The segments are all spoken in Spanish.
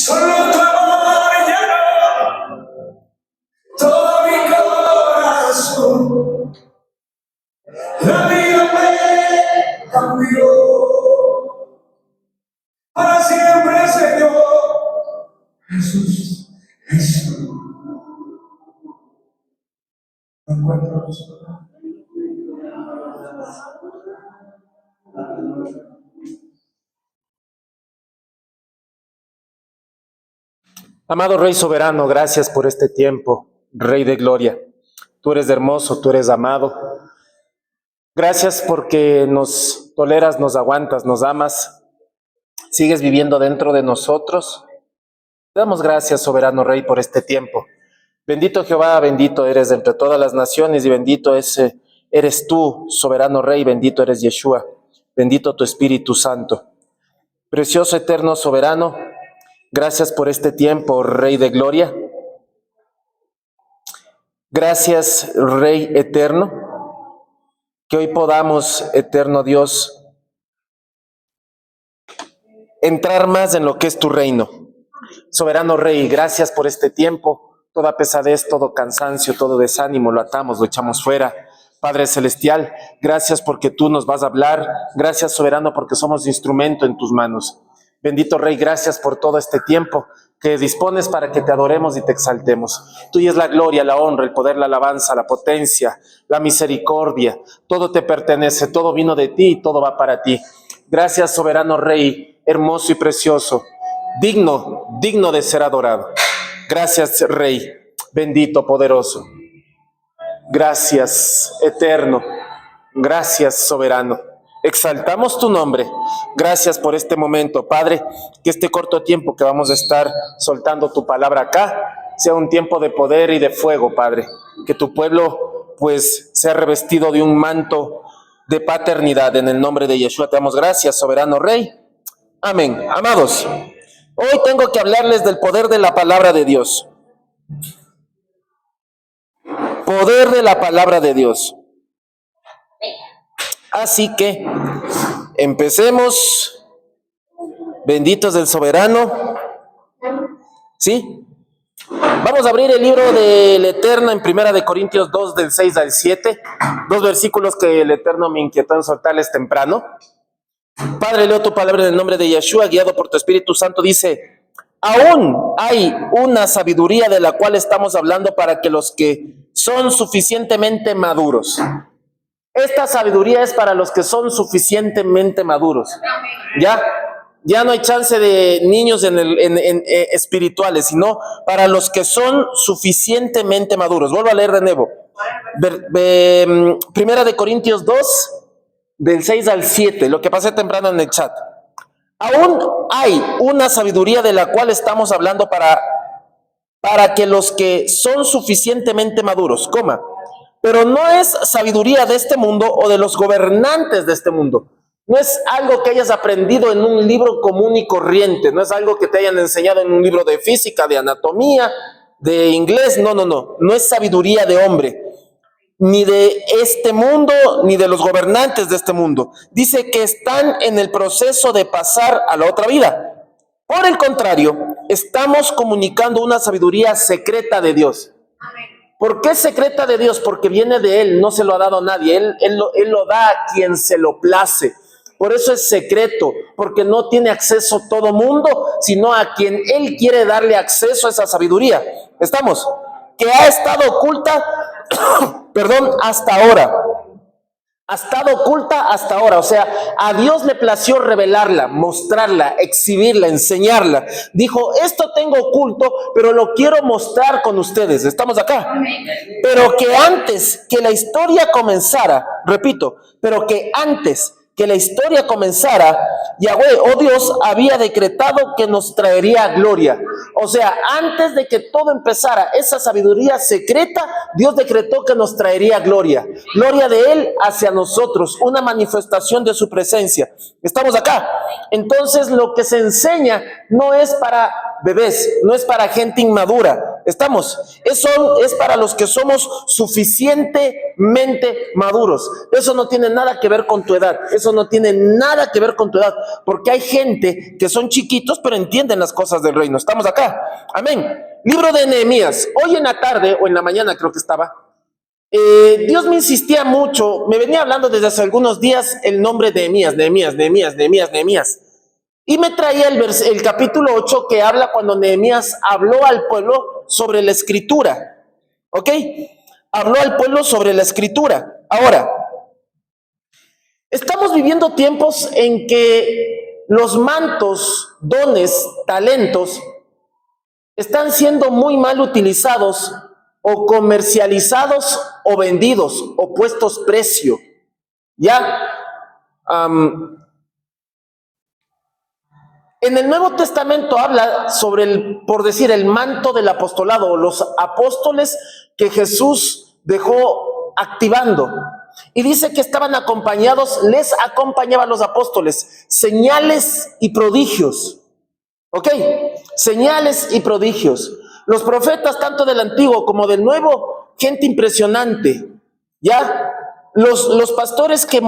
solo tu amor llenó todo mi corazón. La vida me cambió para siempre, Señor. Jesús, Jesús. No encuentro los palabras. Amado Rey soberano, gracias por este tiempo, Rey de gloria. Tú eres hermoso, tú eres amado. Gracias porque nos toleras, nos aguantas, nos amas. Sigues viviendo dentro de nosotros. Te damos gracias, soberano Rey, por este tiempo. Bendito Jehová, bendito eres entre todas las naciones y bendito eres tú, soberano Rey, bendito eres Yeshua. Bendito tu Espíritu Santo. Precioso, eterno, soberano, gracias por este tiempo, Rey de gloria. Gracias, Rey eterno, que hoy podamos, eterno Dios, entrar más en lo que es tu reino. Soberano Rey, gracias por este tiempo. Toda pesadez, todo cansancio, todo desánimo, lo atamos, lo echamos fuera. Padre Celestial, gracias porque tú nos vas a hablar. Gracias, soberano, porque somos instrumento en tus manos. Bendito Rey, gracias por todo este tiempo que dispones para que te adoremos y te exaltemos. Tuya es la gloria, la honra, el poder, la alabanza, la potencia, la misericordia. Todo te pertenece, todo vino de ti y todo va para ti. Gracias, soberano Rey, hermoso y precioso, digno de ser adorado. Gracias, Rey, bendito, poderoso. Gracias, eterno. Gracias, soberano. Exaltamos tu nombre. Gracias por este momento, Padre, que este corto tiempo que vamos a estar soltando tu palabra acá sea un tiempo de poder y de fuego, Padre. Que tu pueblo, pues, sea revestido de un manto de paternidad. En el nombre de Yeshua te damos gracias, soberano Rey. Amén. Amados, hoy tengo que hablarles del poder de la palabra de Dios. Poder de la palabra de Dios. Así que empecemos. Benditos del soberano. ¿Sí? Vamos a abrir el libro del Eterno en 1 Corintios 2, del 6 al 7. Dos versículos que el Eterno me inquietó en soltarles temprano. Padre, leo tu palabra en el nombre de Yeshua, guiado por tu Espíritu Santo. Dice: aún hay una sabiduría de la cual estamos hablando para que los que son suficientemente maduros. Esta sabiduría es para los que son suficientemente maduros. Ya no hay chance de niños espirituales, sino para los que son suficientemente maduros. Vuelvo a leer de nuevo. 1 Corintios 2, del 6 al 7, lo que pasé temprano en el chat. Aún hay una sabiduría de la cual estamos hablando para que los que son suficientemente maduros, pero no es sabiduría de este mundo o de los gobernantes de este mundo. No es algo que hayas aprendido en un libro común y corriente, no es algo que te hayan enseñado en un libro de física, de anatomía, de inglés, no es sabiduría de hombre, ni de este mundo, ni de los gobernantes de este mundo. Dice que están en el proceso de pasar a la otra vida. Por el contrario, estamos comunicando una sabiduría secreta de Dios. ¿Por qué secreta de Dios? Porque viene de Él, no se lo ha dado a nadie. Él lo da a quien se lo place. Por eso es secreto, porque no tiene acceso todo mundo, sino a quien Él quiere darle acceso a esa sabiduría. ¿Estamos? Que ha estado oculta, hasta ahora. Ha estado oculta hasta ahora. O sea, a Dios le plació revelarla, mostrarla, exhibirla, enseñarla. Dijo: esto tengo oculto, pero lo quiero mostrar con ustedes. ¿Estamos acá? Pero que antes que la historia comenzara, repito, pero que antes que la historia comenzara, Yahweh, oh Dios, había decretado que nos traería gloria. O sea, antes de que todo empezara, esa sabiduría secreta, Dios decretó que nos traería gloria. Gloria de Él hacia nosotros, una manifestación de su presencia. ¿Estamos acá? Entonces, lo que se enseña no es para bebés, no es para gente inmadura. ¿Estamos? Eso es para los que somos suficientemente maduros. Eso no tiene nada que ver con tu edad. Eso no tiene nada que ver con tu edad. Porque hay gente que son chiquitos, pero entienden las cosas del reino. ¿Estamos acá? Amén. Libro de Nehemías. Hoy en la tarde, o en la mañana creo que estaba, Dios me insistía mucho, me venía hablando desde hace algunos días el nombre de Nehemías. Y me traía el capítulo 8 que habla cuando Nehemías habló al pueblo sobre la escritura. ¿Ok? Habló al pueblo sobre la escritura. Ahora, estamos viviendo tiempos en que los mantos, dones, talentos están siendo muy mal utilizados o comercializados o vendidos o puestos precio. ¿Ya? En el Nuevo Testamento habla sobre por decir, el manto del apostolado, los apóstoles que Jesús dejó activando. Y dice que estaban acompañados, les acompañaban los apóstoles, señales y prodigios. ¿Ok? Señales y prodigios. Los profetas, tanto del Antiguo como del Nuevo, gente impresionante. ¿Ya? Los pastores que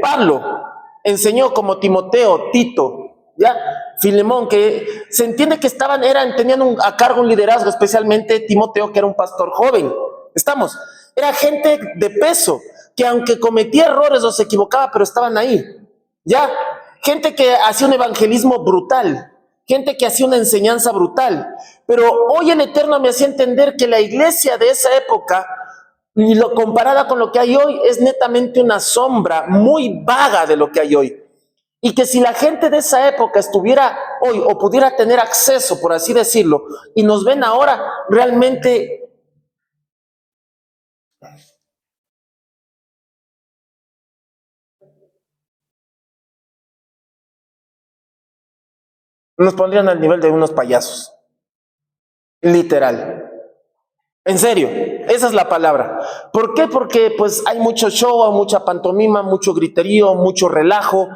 Pablo enseñó, como Timoteo, Tito, ¿ya? Filemón, que se entiende que tenían a cargo un liderazgo, especialmente Timoteo, que era un pastor joven. ¿Estamos? Era gente de peso, que aunque cometía errores o se equivocaba, pero estaban ahí. ¿Ya? Gente que hacía un evangelismo brutal, gente que hacía una enseñanza brutal. Pero hoy el Eterno me hacía entender que la iglesia de esa época, y comparada con lo que hay hoy, es netamente una sombra muy vaga de lo que hay hoy. Y que si la gente de esa época estuviera hoy o pudiera tener acceso, por así decirlo, y nos ven ahora, realmente nos pondrían al nivel de unos payasos. Literal. En serio, esa es la palabra. ¿Por qué? Porque pues hay mucho show, mucha pantomima, mucho griterío, mucho relajo.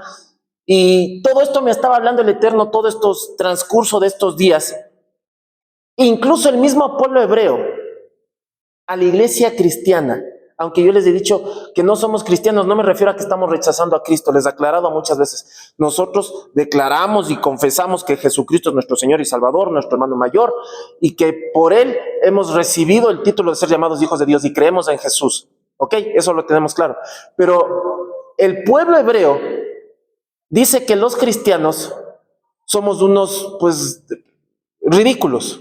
Y todo esto me estaba hablando el Eterno, todo estos transcurso de estos días. Incluso el mismo pueblo hebreo, a la iglesia cristiana, aunque yo les he dicho que no somos cristianos, no me refiero a que estamos rechazando a Cristo, les he aclarado muchas veces. Nosotros declaramos y confesamos que Jesucristo es nuestro Señor y Salvador, nuestro hermano mayor, y que por Él hemos recibido el título de ser llamados hijos de Dios y creemos en Jesús. ¿Ok? Eso lo tenemos claro. Pero el pueblo hebreo dice que los cristianos somos unos, pues, ridículos,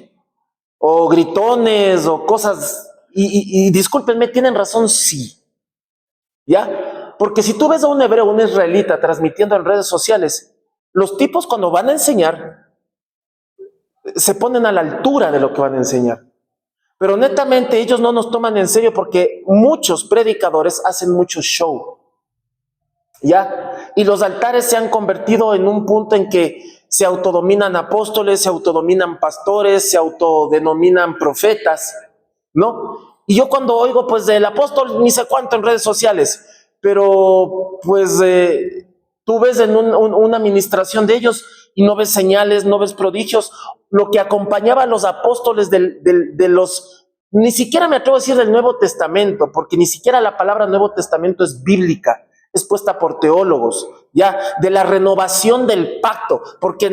o gritones, o cosas. Y discúlpenme, ¿tienen razón? Sí. ¿Ya? Porque si tú ves a un hebreo, un israelita transmitiendo en redes sociales, los tipos cuando van a enseñar, se ponen a la altura de lo que van a enseñar. Pero netamente ellos no nos toman en serio porque muchos predicadores hacen mucho show. ¿Ya? Y los altares se han convertido en un punto en que se autodominan apóstoles, se autodominan pastores, se autodenominan profetas, ¿no? Y yo cuando oigo pues del apóstol ni sé cuánto en redes sociales, pero pues tú ves en una administración de ellos y no ves señales, no ves prodigios. Lo que acompañaba a los apóstoles de los, ni siquiera me atrevo a decir del Nuevo Testamento, porque ni siquiera la palabra Nuevo Testamento es bíblica, es puesta por teólogos, ya, de la renovación del pacto, porque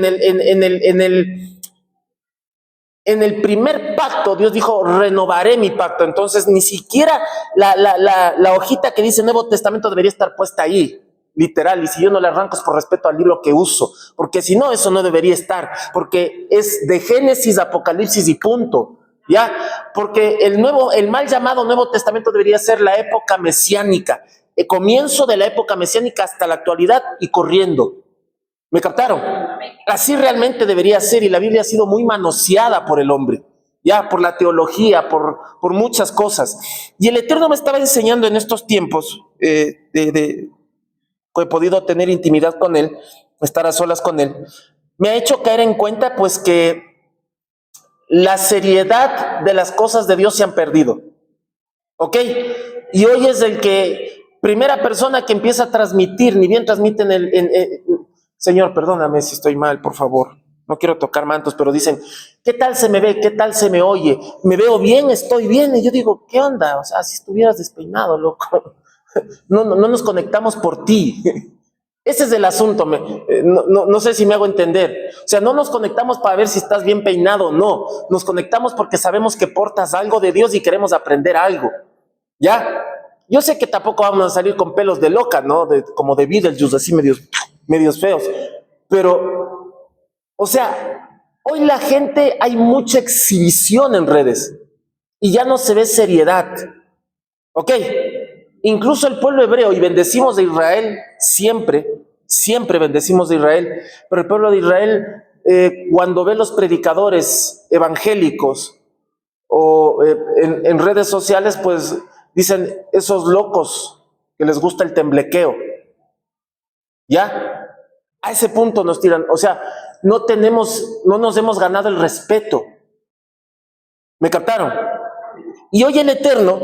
en el primer pacto Dios dijo, renovaré mi pacto. Entonces ni siquiera la hojita que dice Nuevo Testamento debería estar puesta ahí, literal. Y si yo no le arranco es por respeto al libro que uso, porque si no, eso no debería estar, porque es de Génesis, Apocalipsis y punto. ¿Ya? Porque el mal llamado Nuevo Testamento debería ser la época mesiánica, el comienzo de la época mesiánica hasta la actualidad y corriendo. ¿Me captaron? Así realmente debería ser, y la Biblia ha sido muy manoseada por el hombre, ya, por la teología, por muchas cosas. Y el Eterno me estaba enseñando en estos tiempos, que he podido tener intimidad con Él, estar a solas con Él, me ha hecho caer en cuenta pues que la seriedad de las cosas de Dios se han perdido. ¿Ok? Y hoy es el que, primera persona que empieza a transmitir, ni bien transmiten Señor, perdóname si estoy mal, por favor. no quiero tocar mantos, pero dicen, ¿qué tal se me ve? ¿Qué tal se me oye? ¿Me veo bien? ¿Estoy bien? Y yo digo, ¿qué onda? O sea, si estuvieras despeinado, loco. No nos conectamos por ti. Ese es el asunto. No sé si me hago entender. O sea, no nos conectamos para ver si estás bien peinado o no. Nos conectamos porque sabemos que portas algo de Dios y queremos aprender algo. ¿Ya? Yo sé que tampoco vamos a salir con pelos de loca, ¿no? Como de Beetlejuice, así medios feos. Pero, o sea, hoy la gente, hay mucha exhibición en redes y ya no se ve seriedad. ¿Ok? Incluso el pueblo hebreo, y bendecimos de Israel siempre bendecimos de Israel, pero el pueblo de Israel, cuando ve los predicadores evangélicos o en redes sociales, pues dicen, esos locos que les gusta el temblequeo, ¿ya? A ese punto nos tiran, o sea, no nos hemos ganado el respeto. ¿Me captaron? Y hoy el Eterno,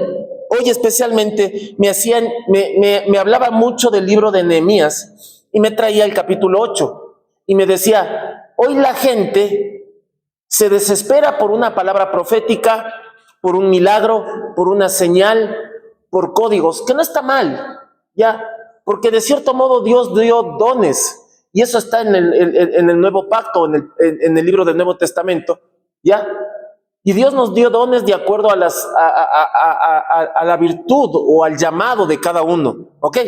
hoy especialmente, me hablaba mucho del libro de Nehemías y me traía el capítulo 8 y me decía, hoy la gente se desespera por una palabra profética, por un milagro, por una señal, por códigos, que no está mal, ya, porque de cierto modo Dios dio dones y eso está en el Nuevo Pacto, en el libro del Nuevo Testamento, ya. Y Dios nos dio dones de acuerdo a la virtud o al llamado de cada uno, ¿ok?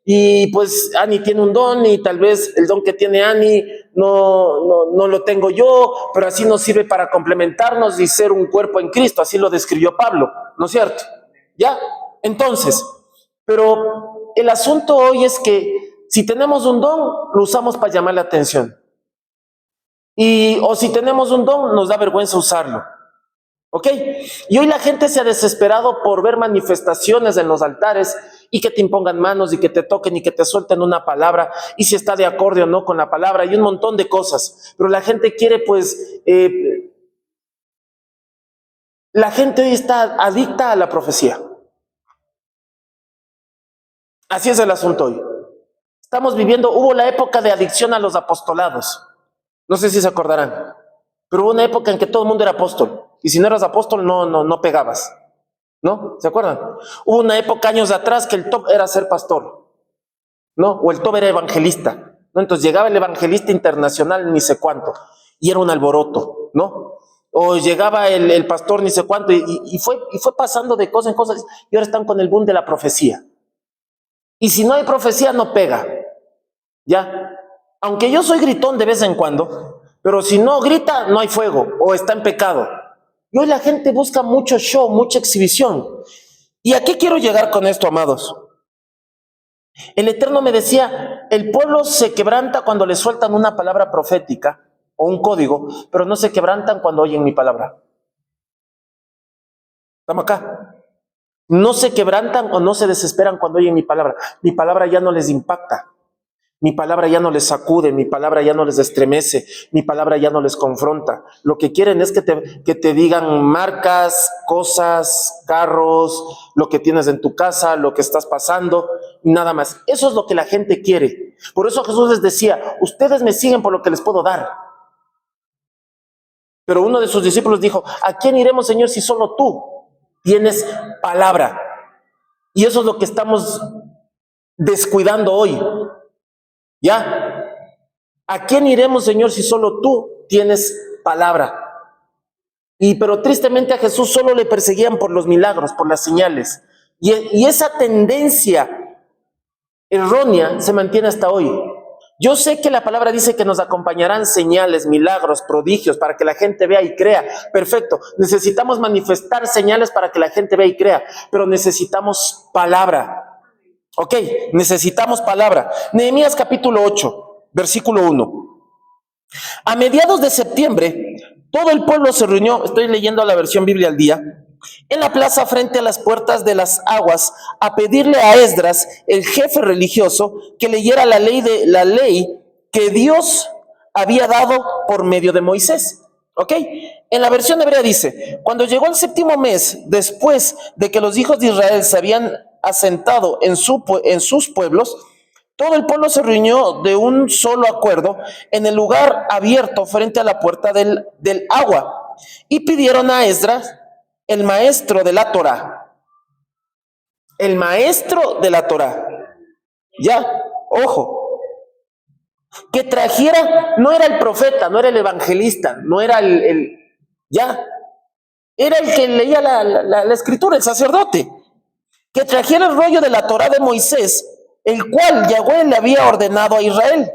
Y pues Ani tiene un don y tal vez el don que tiene Ani no lo tengo yo, pero así nos sirve para complementarnos y ser un cuerpo en Cristo, así lo describió Pablo, ¿no es cierto? ¿Ya? Entonces, pero el asunto hoy es que si tenemos un don, lo usamos para llamar la atención. O si tenemos un don, nos da vergüenza usarlo. ¿Ok? Y hoy la gente se ha desesperado por ver manifestaciones en los altares y que te impongan manos y que te toquen y que te suelten una palabra y si está de acorde o no con la palabra y un montón de cosas. Pero la gente quiere pues, la gente hoy está adicta a la profecía. Así es el asunto hoy. Estamos viviendo, hubo la época de adicción a los apostolados. No sé si se acordarán. Pero hubo una época en que todo el mundo era apóstol. Y si no eras apóstol, no pegabas. ¿No? ¿Se acuerdan? Hubo una época años atrás que el top era ser pastor. ¿No? O el top era evangelista. ¿No? Entonces llegaba el evangelista internacional ni sé cuánto. Y era un alboroto. ¿No? O llegaba el pastor ni sé cuánto. Y fue pasando de cosas en cosas. Y ahora están con el boom de la profecía. Y si no hay profecía, no pega. ¿Ya? Aunque yo soy gritón de vez en cuando. Pero si no grita, no hay fuego o está en pecado. Y hoy la gente busca mucho show, mucha exhibición. ¿Y a qué quiero llegar con esto, amados? El Eterno me decía, el pueblo se quebranta cuando le sueltan una palabra profética o un código, pero no se quebrantan cuando oyen mi palabra. ¿Estamos acá? No se quebrantan o no se desesperan cuando oyen mi palabra. Mi palabra ya no les impacta. Mi palabra ya no les sacude, mi palabra ya no les estremece, mi palabra ya no les confronta. Lo que quieren es que te digan marcas, cosas, carros, lo que tienes en tu casa, lo que estás pasando, y nada más. Eso es lo que la gente quiere. Por eso Jesús les decía, ustedes me siguen por lo que les puedo dar. Pero uno de sus discípulos dijo, ¿a quién iremos, Señor, si solo tú tienes palabra? Y eso es lo que estamos descuidando hoy. ¿Ya? ¿A quién iremos, Señor, si solo tú tienes palabra? Pero tristemente a Jesús solo le perseguían por los milagros, por las señales. Y esa tendencia errónea se mantiene hasta hoy. Yo sé que la palabra dice que nos acompañarán señales, milagros, prodigios, para que la gente vea y crea. Perfecto. Necesitamos manifestar señales para que la gente vea y crea, pero necesitamos palabra. Ok, necesitamos palabra. Nehemías capítulo 8, versículo 1. A mediados de septiembre, todo el pueblo se reunió, estoy leyendo la versión Biblia al día, en la plaza frente a las puertas de las aguas, a pedirle a Esdras, el jefe religioso, que leyera la ley que Dios había dado por medio de Moisés. ¿Ok? En la versión hebrea dice, cuando llegó el séptimo mes, después de que los hijos de Israel se habían asentado en sus pueblos, Todo el pueblo se reunió de un solo acuerdo en el lugar abierto frente a la puerta del agua y pidieron a Esdras, el maestro de la Torá, el maestro de la Torá, ya, ojo, que trajera, no era el profeta, no era el evangelista, no era ya, era el que leía la escritura, el sacerdote, que trajera el rollo de la Torá de Moisés, el cual Yahweh le había ordenado a Israel.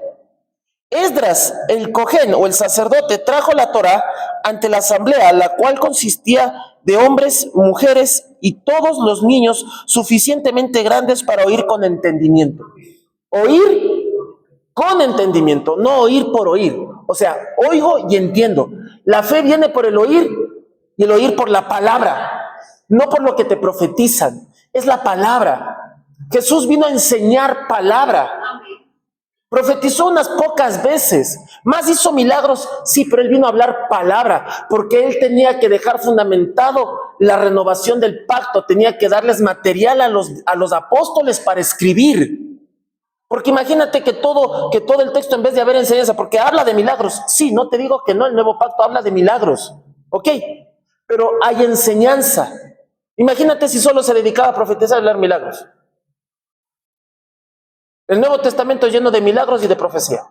Esdras, el cojén o el sacerdote, trajo la Torá ante la asamblea, la cual consistía de hombres, mujeres y todos los niños suficientemente grandes para oír con entendimiento. Oír con entendimiento, no oír por oír. O sea, oigo y entiendo. La fe viene por el oír y el oír por la palabra, no por lo que te profetizan. Es la palabra. Jesús vino a enseñar palabra. Profetizó unas pocas veces, más hizo milagros, sí, pero él vino a hablar palabra, porque él tenía que dejar fundamentado la renovación del pacto, tenía que darles material a los apóstoles para escribir. Porque imagínate que todo el texto, en vez de haber enseñanza, porque habla de milagros, sí, no te digo que no, el nuevo pacto habla de milagros, ok, pero hay enseñanza. Imagínate si solo se dedicaba a profetizar y hablar milagros. El Nuevo Testamento lleno de milagros y de profecía.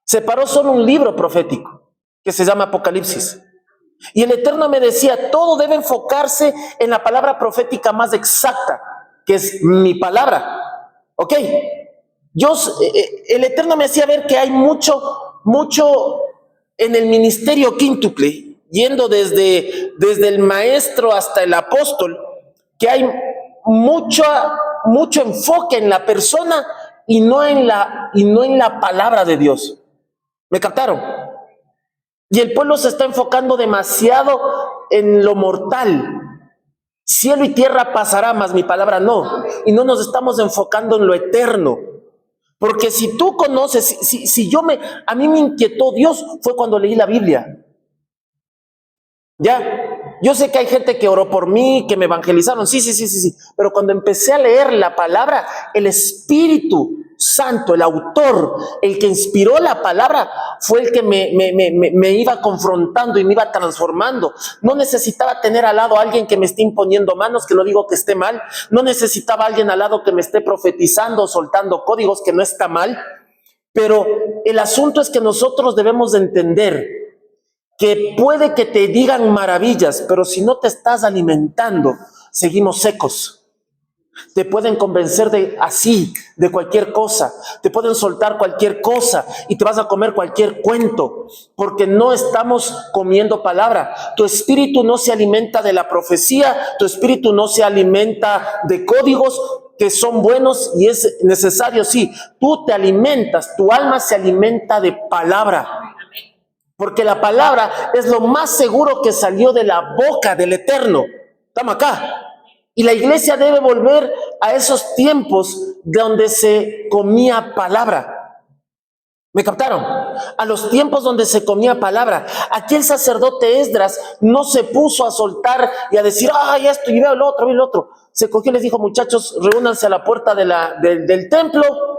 Separó solo un libro profético que se llama Apocalipsis. Y el Eterno me decía, todo debe enfocarse en la palabra profética más exacta, que es mi palabra. ¿Ok? El Eterno me hacía ver que hay mucho en el ministerio quíntuple, yendo desde el maestro hasta el apóstol, que hay mucho enfoque en la persona y no en la palabra de Dios. ¿Me captaron? Y el pueblo se está enfocando demasiado en lo mortal. Cielo y tierra pasará, mas mi palabra no. Y no nos estamos enfocando en lo eterno. Porque si tú conoces, a mí me inquietó Dios fue cuando leí la Biblia. Ya, yo sé que hay gente que oró por mí, que me evangelizaron, sí, pero cuando empecé a leer la palabra, el Espíritu Santo, el autor, el que inspiró la palabra, fue el que me iba confrontando y me iba transformando. No necesitaba tener al lado a alguien que me esté imponiendo manos, que no digo que esté mal, no necesitaba a alguien al lado que me esté profetizando, soltando códigos, que no está mal, pero el asunto es que nosotros debemos de entender que puede que te digan maravillas, pero si no te estás alimentando, seguimos secos. Te pueden convencer de cualquier cosa, te pueden soltar cualquier cosa y te vas a comer cualquier cuento, porque no estamos comiendo palabra. Tu espíritu no se alimenta de la profecía, tu espíritu no se alimenta de códigos que son buenos y es necesario, sí. Tú te alimentas, tu alma se alimenta de palabra. Porque la palabra es lo más seguro que salió de la boca del Eterno. Estamos acá. Y la iglesia debe volver a esos tiempos donde se comía palabra. ¿Me captaron? A los tiempos donde se comía palabra. Aquí el sacerdote Esdras no se puso a soltar y a decir, ay, esto, y veo el otro. Se cogió y les dijo, muchachos, reúnanse a la puerta del templo.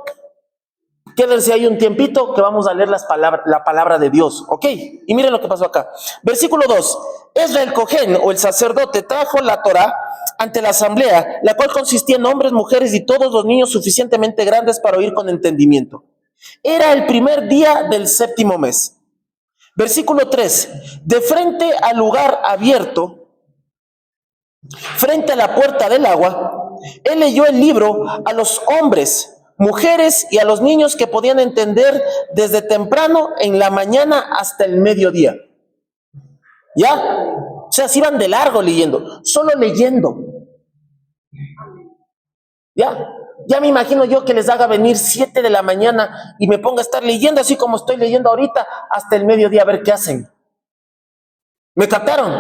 Quédense ahí un tiempito que vamos a leer la palabra de Dios, ¿ok? Y miren lo que pasó acá. Versículo 2. Esdras el cojén o el sacerdote trajo la Torá ante la asamblea, la cual consistía en hombres, mujeres y todos los niños suficientemente grandes para oír con entendimiento. Era el primer día del séptimo mes. Versículo 3. De frente al lugar abierto, frente a la puerta del agua, él leyó el libro a los hombres, mujeres y a los niños que podían entender desde temprano en la mañana hasta el mediodía. ¿Ya? O sea, se iban de largo leyendo, solo leyendo. ¿Ya? Ya me imagino yo que les haga venir 7 de la mañana y me ponga a estar leyendo así como estoy leyendo ahorita hasta el mediodía a ver qué hacen. ¿Me captaron?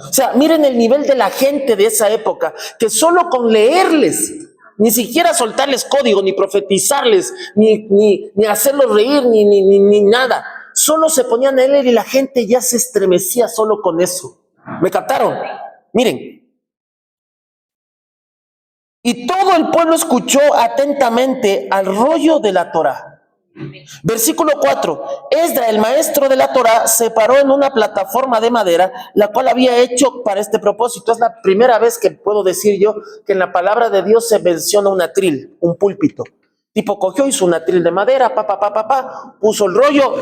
O sea, miren el nivel de la gente de esa época, que solo con leerles, ni siquiera soltarles código, ni profetizarles, ni hacerlos reír, ni nada. Solo se ponían a leer y la gente ya se estremecía solo con eso. ¿Me captaron? Miren, Y todo el pueblo escuchó atentamente al rollo de la Torá. Versículo 4. Esdra, el maestro de la Torá, se paró en una plataforma de madera, la cual había hecho para este propósito. Es la primera vez que puedo decir yo que en la palabra de Dios se menciona un atril, un púlpito. Tipo cogió, hizo un atril de madera, puso el rollo,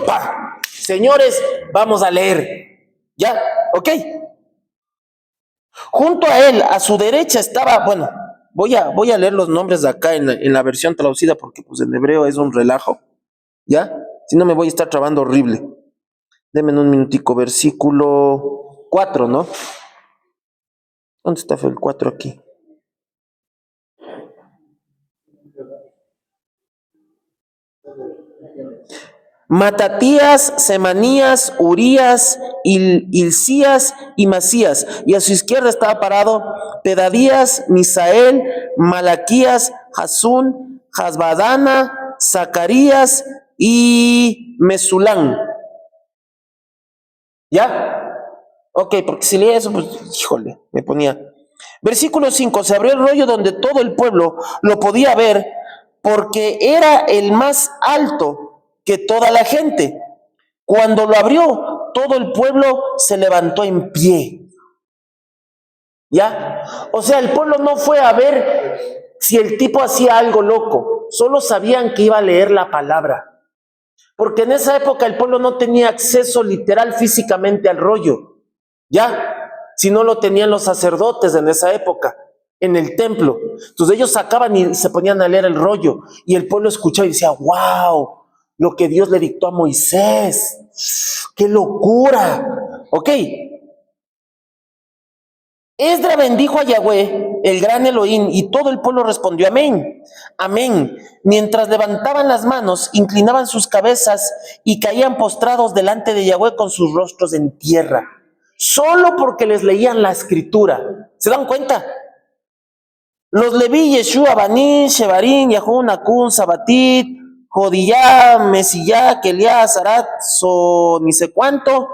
Señores, vamos a leer. ¿Ya? ¿Ok? Junto a él, a su derecha estaba, bueno, voy a leer los nombres de acá en la versión traducida porque pues en hebreo es un relajo. ¿Ya? Si no me voy a estar trabando horrible. Denme un minutico. Versículo 4, ¿no? ¿Dónde está el 4 aquí? Matatías, Semanías, Urías, Hilcías y Masías. Y a su izquierda estaba parado Pedadías, Misael, Malaquías, Hasún, Hasbadana, Zacarías y Mesulán. ¿Ya? Ok, porque si leía eso, pues, híjole, me ponía. Versículo 5, se abrió el rollo donde todo el pueblo lo podía ver, porque era el más alto que toda la gente. Cuando lo abrió, todo el pueblo se levantó en pie. ¿Ya? O sea, el pueblo no fue a ver si el tipo hacía algo loco, solo sabían que iba a leer la palabra. Porque en esa época el pueblo no tenía acceso literal físicamente al rollo, ¿ya? Si no lo tenían los sacerdotes en esa época, en el templo. Entonces ellos sacaban y se ponían a leer el rollo, y el pueblo escuchaba y decía, wow, lo que Dios le dictó a Moisés, ¡qué locura! Ok. Esdra bendijo a Yahweh, el gran Elohim, y todo el pueblo respondió amén, amén. Mientras levantaban las manos, inclinaban sus cabezas y caían postrados delante de Yahweh con sus rostros en tierra, solo porque les leían la escritura. ¿Se dan cuenta? Los leví, Yeshua, Banín, Shebarín, Yahún, Acún, Sabatit, Jodiyá, Mesillá, Keliá, Zarat, ni sé cuánto.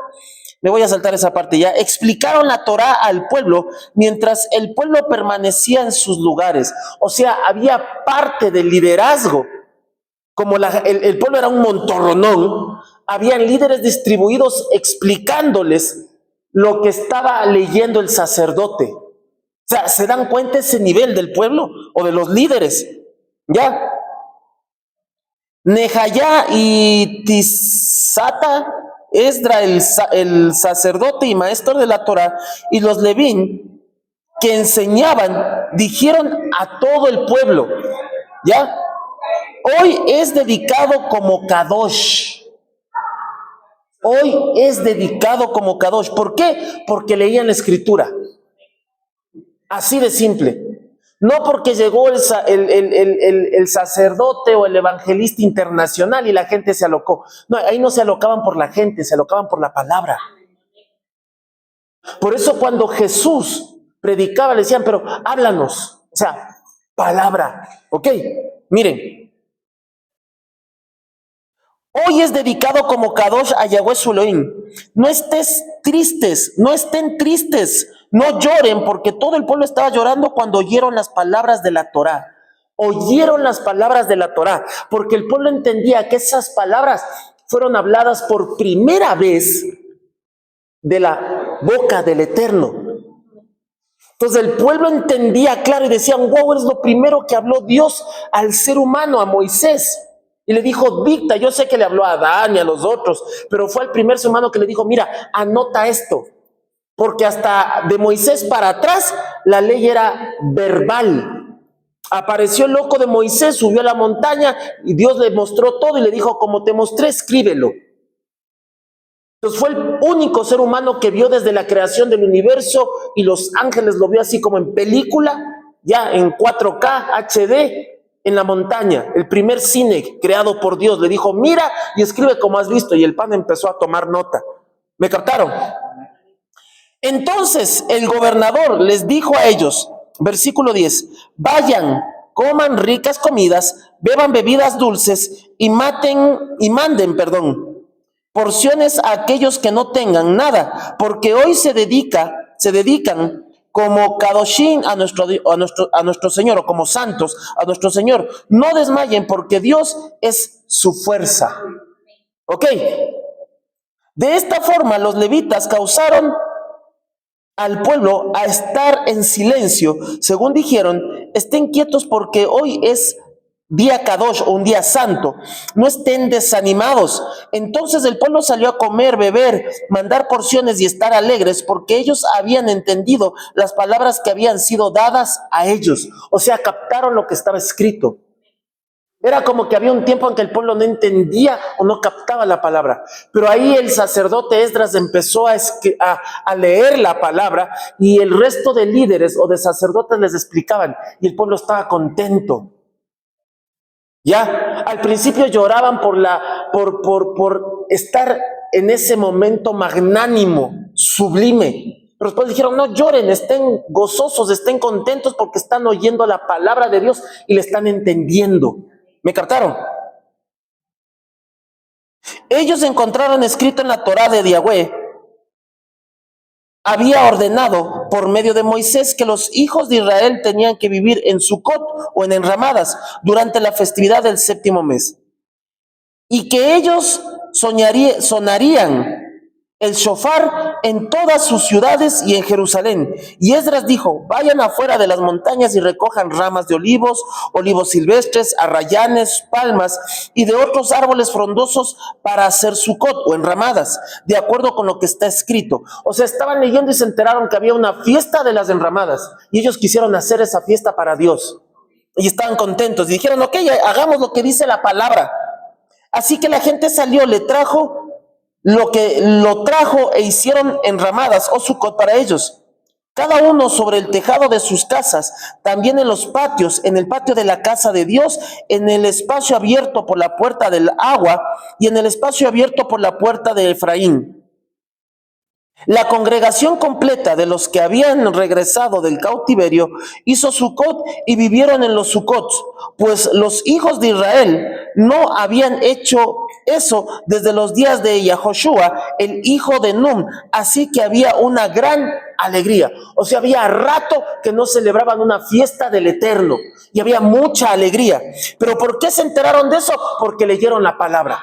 Me voy a saltar esa parte ya. Explicaron la Torá al pueblo mientras el pueblo permanecía en sus lugares. O sea, había parte del liderazgo. Como el pueblo era un montorronón, habían líderes distribuidos explicándoles lo que estaba leyendo el sacerdote. O sea, ¿se dan cuenta ese nivel del pueblo o de los líderes? ¿Ya? Nehayá y Tisata, Esdra, el sacerdote y maestro de la Torá, y los levín que enseñaban, dijeron a todo el pueblo, ¿ya? Hoy es dedicado como Kadosh. Hoy es dedicado como Kadosh. ¿Por qué? Porque leían la escritura. Así de simple. No porque llegó el sacerdote o el evangelista internacional y la gente se alocó. No, ahí no se alocaban por la gente, se alocaban por la palabra. Por eso cuando Jesús predicaba le decían, pero háblanos. O sea, palabra. ¿Ok? Miren. Hoy es dedicado como Kadosh a Yahweh su Elohim. No estés tristes, no estén tristes, no lloren, porque todo el pueblo estaba llorando cuando oyeron las palabras de la Torá. Oyeron las palabras de la Torá, porque el pueblo entendía que esas palabras fueron habladas por primera vez de la boca del Eterno. Entonces el pueblo entendía claro y decían, wow, es lo primero que habló Dios al ser humano, a Moisés. Y le dijo, dicta, yo sé que le habló a Adán y a los otros, pero fue el primer ser humano que le dijo, mira, anota esto. Porque hasta de Moisés para atrás, la ley era verbal. Apareció el loco de Moisés, subió a la montaña y Dios le mostró todo y le dijo, como te mostré, escríbelo. Entonces fue el único ser humano que vio desde la creación del universo y los ángeles lo vio así como en película, ya en 4K, HD, en la montaña, el primer cine creado por Dios. Le dijo, mira y escribe como has visto. Y el pan empezó a tomar nota. ¿Me captaron? Entonces el gobernador les dijo a ellos, versículo 10, vayan, coman ricas comidas, beban bebidas dulces y manden, porciones a aquellos que no tengan nada, porque hoy se dedican como Kadoshim a nuestro Señor, o como santos a nuestro Señor. No desmayen, porque Dios es su fuerza. ¿Ok? De esta forma, los levitas causaron al pueblo a estar en silencio. Según dijeron, estén quietos porque hoy es día Kadosh, o un día santo. No estén desanimados. Entonces el pueblo salió a comer, beber, mandar porciones y estar alegres, porque ellos habían entendido las palabras que habían sido dadas a ellos. O sea, captaron lo que estaba escrito. Era como que había un tiempo en que el pueblo no entendía o no captaba la palabra. Pero ahí el sacerdote Esdras empezó a leer la palabra, y el resto de líderes o de sacerdotes les explicaban, y el pueblo estaba contento. Ya, al principio lloraban por estar en ese momento magnánimo, sublime. Pero después dijeron, no lloren, estén gozosos, estén contentos, porque están oyendo la palabra de Dios y le están entendiendo. ¿Me captaron? Ellos encontraron escrito en la Torá de Yahweh, había ordenado por medio de Moisés, que los hijos de Israel tenían que vivir en Sucot o en enramadas durante la festividad del séptimo mes, y que ellos sonarían el shofar en todas sus ciudades y en Jerusalén. Y Esdras dijo, vayan afuera de las montañas y recojan ramas de olivos, olivos silvestres, arrayanes, palmas y de otros árboles frondosos para hacer sucot o enramadas, de acuerdo con lo que está escrito. O sea, estaban leyendo y se enteraron que había una fiesta de las enramadas, y ellos quisieron hacer esa fiesta para Dios. Y estaban contentos y dijeron, ok, hagamos lo que dice la palabra. Así que la gente salió, lo trajo e hicieron enramadas o sucot para ellos, cada uno sobre el tejado de sus casas, también en los patios, en el patio de la casa de Dios, en el espacio abierto por la puerta del agua y en el espacio abierto por la puerta de Efraín. La congregación completa de los que habían regresado del cautiverio hizo Sucot y vivieron en los Sucots, pues los hijos de Israel no habían hecho eso desde los días de Yahoshua, el hijo de Nun, así que había una gran alegría. O sea, había rato que no celebraban una fiesta del Eterno, y había mucha alegría. ¿Pero por qué se enteraron de eso? Porque leyeron la palabra.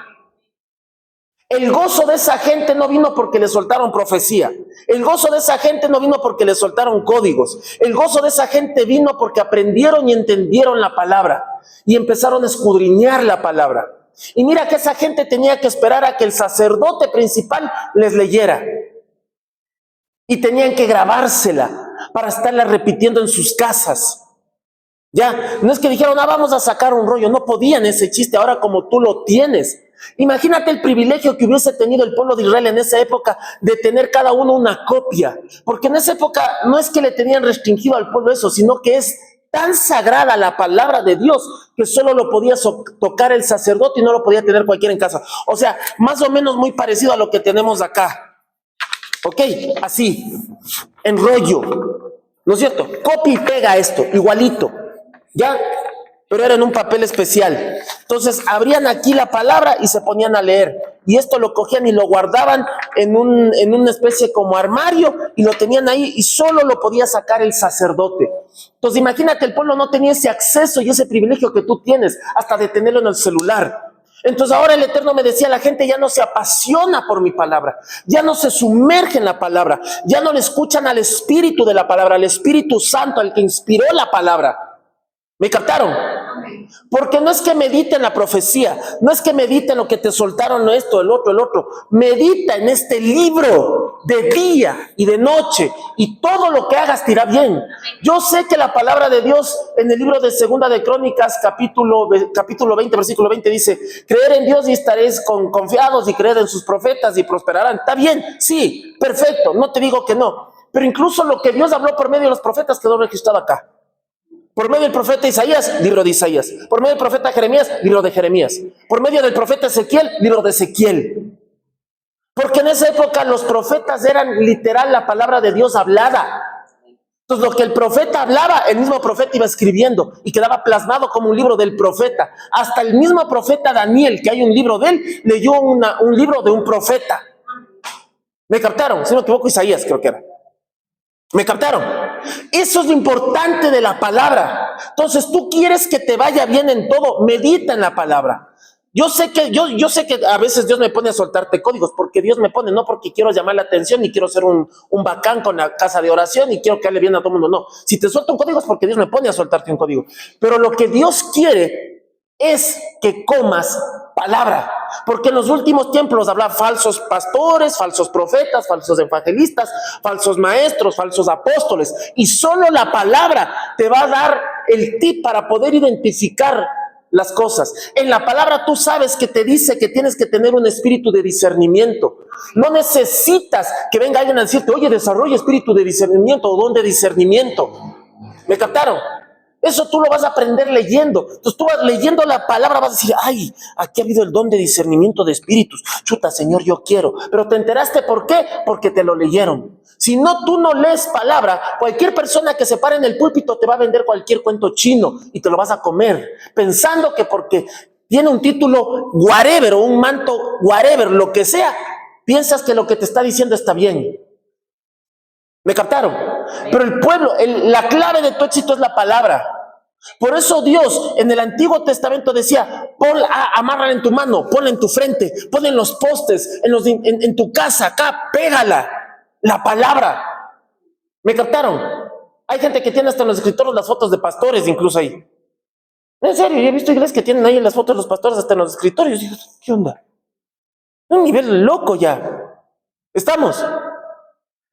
El gozo de esa gente no vino porque le soltaron profecía. El gozo de esa gente no vino porque le soltaron códigos. El gozo de esa gente vino porque aprendieron y entendieron la palabra y empezaron a escudriñar la palabra. Y mira que esa gente tenía que esperar a que el sacerdote principal les leyera. Y tenían que grabársela para estarla repitiendo en sus casas. Ya, no es que dijeron, vamos a sacar un rollo. No podían ese chiste ahora como tú lo tienes. Imagínate el privilegio que hubiese tenido el pueblo de Israel en esa época de tener cada uno una copia, porque en esa época no es que le tenían restringido al pueblo eso, sino que es tan sagrada la palabra de Dios que solo lo podía tocar el sacerdote y no lo podía tener cualquiera en casa. O sea, más o menos muy parecido a lo que tenemos acá. Ok, así, en rollo, ¿no es cierto? Copia y pega esto, igualito, ¿ya? Pero era en un papel especial. Entonces abrían aquí la palabra y se ponían a leer, y esto lo cogían y lo guardaban en una especie como armario, y lo tenían ahí, y solo lo podía sacar el sacerdote. Entonces imagínate, el pueblo no tenía ese acceso y ese privilegio que tú tienes, hasta de tenerlo en el celular. Entonces ahora el Eterno me decía, la gente ya no se apasiona por mi palabra, ya no se sumerge en la palabra, ya no le escuchan al espíritu de la palabra, al Espíritu Santo, al que inspiró la palabra. ¿Me captaron? Porque no es que mediten la profecía, no es que mediten lo que te soltaron, esto, el otro. Medita en este libro de día y de noche, y todo lo que hagas te irá bien. Yo sé que la palabra de Dios en el libro de Segunda de Crónicas, capítulo 20, versículo 20 dice, creer en Dios y estaréis confiados, y creer en sus profetas y prosperarán. Está bien, sí, perfecto, no te digo que no, pero incluso lo que Dios habló por medio de los profetas quedó registrado acá. Por medio del profeta Isaías, libro de Isaías. Por medio del profeta Jeremías, libro de Jeremías. Por medio del profeta Ezequiel, libro de Ezequiel. Porque en esa época los profetas eran literal la palabra de Dios hablada. Entonces lo que el profeta hablaba, el mismo profeta iba escribiendo y quedaba plasmado como un libro del profeta. Hasta el mismo profeta Daniel, que hay un libro de él, leyó un libro de un profeta. ¿Me captaron? Si no me equivoco, Isaías creo que era. ¿Me captaron? Eso es lo importante de la palabra. Entonces, tú quieres que te vaya bien en todo, medita en la palabra. Yo sé que a veces Dios me pone a soltarte códigos, porque Dios me pone, no porque quiero llamar la atención, ni quiero ser un bacán con la casa de oración, ni quiero que hable bien a todo el mundo, no. Si te suelto un código es porque Dios me pone a soltarte un código. Pero lo que Dios quiere es que comas palabra, porque en los últimos tiempos habrá falsos pastores, falsos profetas, falsos evangelistas, falsos maestros, falsos apóstoles, y solo la palabra te va a dar el tip para poder identificar las cosas. En la palabra tú sabes que te dice que tienes que tener un espíritu de discernimiento. No necesitas que venga alguien a decirte, oye, desarrolla espíritu de discernimiento o don de discernimiento. ¿Me captaron? Eso tú lo vas a aprender leyendo. Entonces tú vas leyendo la palabra, vas a decir, ay, aquí ha habido el don de discernimiento de espíritus. Chuta, Señor, yo quiero. Pero te enteraste, ¿por qué? Porque te lo leyeron. Si no, tú no lees palabra, cualquier persona que se pare en el púlpito te va a vender cualquier cuento chino y te lo vas a comer, pensando que porque tiene un título whatever o un manto whatever, lo que sea, piensas que lo que te está diciendo está bien. ¿Me captaron? Pero el pueblo, la clave de tu éxito es la palabra. Por eso Dios en el Antiguo Testamento decía, amárrala en tu mano, ponla en tu frente, ponla en los postes, en tu casa, acá, pégala. La palabra. ¿Me captaron? Hay gente que tiene hasta en los escritorios las fotos de pastores, incluso ahí. En serio, yo he visto iglesias que tienen ahí las fotos de los pastores hasta en los escritorios. Y digo, ¿qué onda? Un nivel loco ya. ¿Estamos?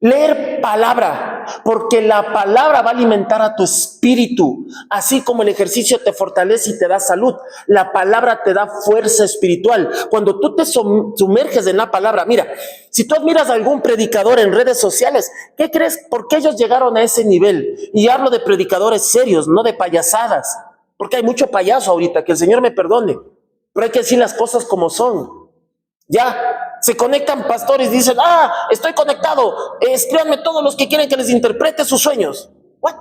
Leer palabra, porque la palabra va a alimentar a tu espíritu, así como el ejercicio te fortalece y te da salud. La palabra te da fuerza espiritual. Cuando tú te sumerges en la palabra, mira, si tú admiras a algún predicador en redes sociales, ¿qué crees? ¿Por qué ellos llegaron a ese nivel? Y hablo de predicadores serios, no de payasadas, porque hay mucho payaso ahorita, que el Señor me perdone, pero hay que decir las cosas como son. Ya. Se conectan pastores y dicen, estoy conectado, escríbanme todos los que quieren que les interprete sus sueños. ¿What?